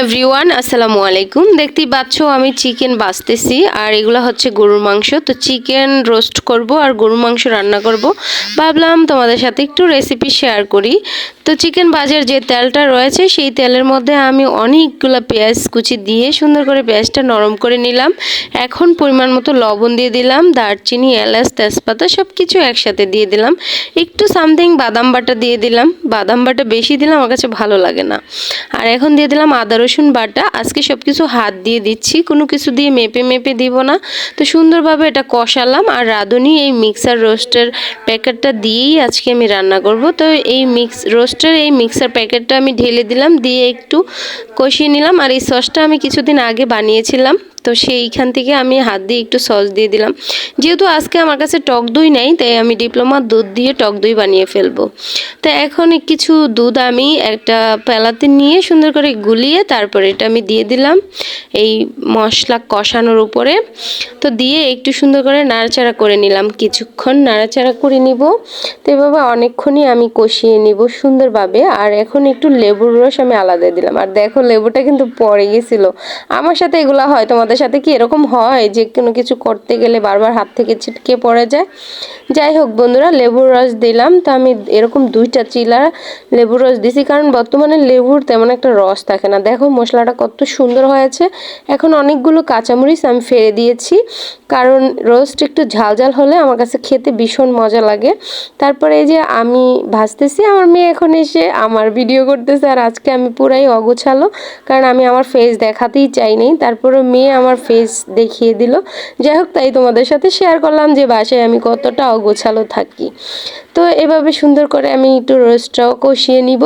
Everyone, আসসালামু আলাইকুম। দেখতেই পাচ্ছ আমি চিকেন বাছতেছি আর এগুলো হচ্ছে গরুর মাংস। তো চিকেন রোস্ট করব আর গরুর মাংস রান্না করব। ভাবলাম তোমাদের সাথে একটু রেসিপি শেয়ার করি। তো চিকেন ভাজার যে তেলটা রয়েছে সেই তেলের মধ্যে আমি অনেকগুলো পেঁয়াজ কুচি দিয়ে সুন্দর করে পেঁয়াজটা নরম করে নিলাম। এখন পরিমাণ মতো লবণ দিয়ে দিলাম, দারচিনি, এলাচ, তেজপাতা সব কিছু একসাথে দিয়ে দিলাম। একটু সামথিং বাদাম বাটা দিয়ে দিলাম। বাদাম বাটা বেশি দিলে আমার কাছে ভালো লাগে না। আর এখন দিয়ে দিলাম আদা রসুন বাটা। আজকে সব কিছু হাত দিয়ে দিচ্ছি, কোনো কিছু দিয়ে মেপে মেপে দিব না। তো সুন্দরভাবে এটা কষালাম। আর রাঁধুনি এই মিক্সার রোস্টের প্যাকেটটা দিয়েই আজকে আমি রান্না করব। তো এই মিক্সার প্যাকেটটা আমি ঢেলে দিলাম, দিয়ে একটু কষিয়ে নিলাম। আর এই সসটা আমি কিছুদিন আগে বানিয়েছিলাম, তো সেইখান থেকে আমি হাত দিয়ে একটু সস দিয়ে দিলাম। যেহেতু আজকে আমার কাছে টক দই নাই, তাই আমি ডিপ্লোমার দুধ দিয়ে টক দই বানিয়ে ফেলবো। তো এখন কিছু দুধ আমি একটা পেলাতে নিয়ে সুন্দর করে গুলিয়ে তারপরে এটা আমি দিয়ে দিলাম এই মশলা কষানোর উপরে। তো দিয়ে একটু সুন্দর করে নাড়াচাড়া করে নিলাম, কিছুক্ষণ নাড়াচাড়া করে নিব। তো এভাবে অনেকক্ষণই আমি কষিয়ে নিব সুন্দরভাবে। আর এখন একটু লেবুর রস আমি আলাদা দিলাম। আর দেখো লেবুটা কিন্তু পড়ে গেছিলো। আমার সাথে এগুলো হয়, তোমাদের সাথে কি এরকম হয় যে কোনো কিছু করতে গেলে বারবার হাত থেকে ছিটকে পড়ে যায়? যাই হোক বন্ধুরা, লেবুর রস দিলাম। তো আমি এরকম 2টা চিলা লেবুর রস দিছি, কারণ বর্তমানে লেবুর তেমন একটা রস থাকে না। দেখো মশলাটা কত সুন্দর হয়েছে। এখন অনেকগুলো কাঁচামরিচ আমি ফেলে দিয়েছি, কারণ রোস্ট একটু ঝাল হলে আমার কাছে খেতে ভীষণ মজা লাগে। তারপরে এই যে আমি ভাজতেছি, আমার মেয়ে এখন এসে আমার ভিডিও করতেছে। আর আজকে আমি পুরাই অগোছালো, কারণ আমি আমার ফেস দেখাতেই চাই নাই। তারপরে মেয়ে আমার ফেস দেখিয়ে দিল। যাই হোক, তাই তোমাদের সাথে শেয়ার করলাম যে বাসায় আমি কতটা অগোছালো থাকি। তো এভাবে সুন্দর করে আমি একটু রোস্টটাও কষিয়ে নিব।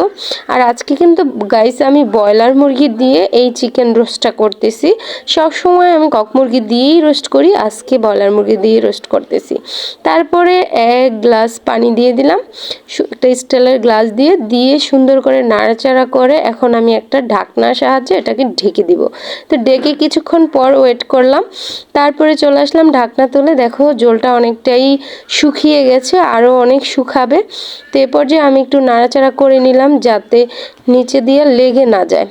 আর আজকে কিন্তু গাইস আমি ব্রয়লার মুরগি দিয়ে এই চিকেন রোস্টটা করতেছি। সব সময় আমি কক মুরগি দিয়েই রোস্ট করি, আজকে ব্রয়লার মুরগি দিয়ে রোস্ট করতেছি। তারপরে 1 গ্লাস পানি দিয়ে দিলাম, একটা স্টিলের গ্লাস দিয়ে সুন্দর করে নাড়াচাড়া করে এখন আমি একটা ঢাকনার সাহায্যে এটাকে ঢেকে দিব। তো ঢেকে কিছুক্ষণ পর ওয়েট করলাম। তারপরে চলে আসলাম ঢাকনা তুলে। দেখো জলটা অনেকটাই শুকিয়ে গেছে, আরও অনেক শুকাবে। তো এ পর্যায়ে আমি একটু নাড়াচাড়া করে নিলাম যাতে নিচে দিয়ে লেগে না যায়।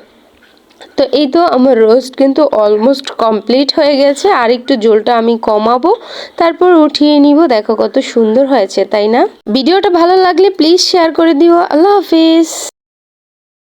তো এই তো আমার রোস্ট কিন্তু অলমোস্ট কমপ্লিট হয়ে গেছে। আর একটু ঝোলটা আমি কমাবো, তারপর উঠিয়ে নিব। দেখো কত সুন্দর হয়েছে, তাই না? ভিডিওটা ভালো লাগলে প্লিজ শেয়ার করে দিও। আল্লাহ হাফিজ।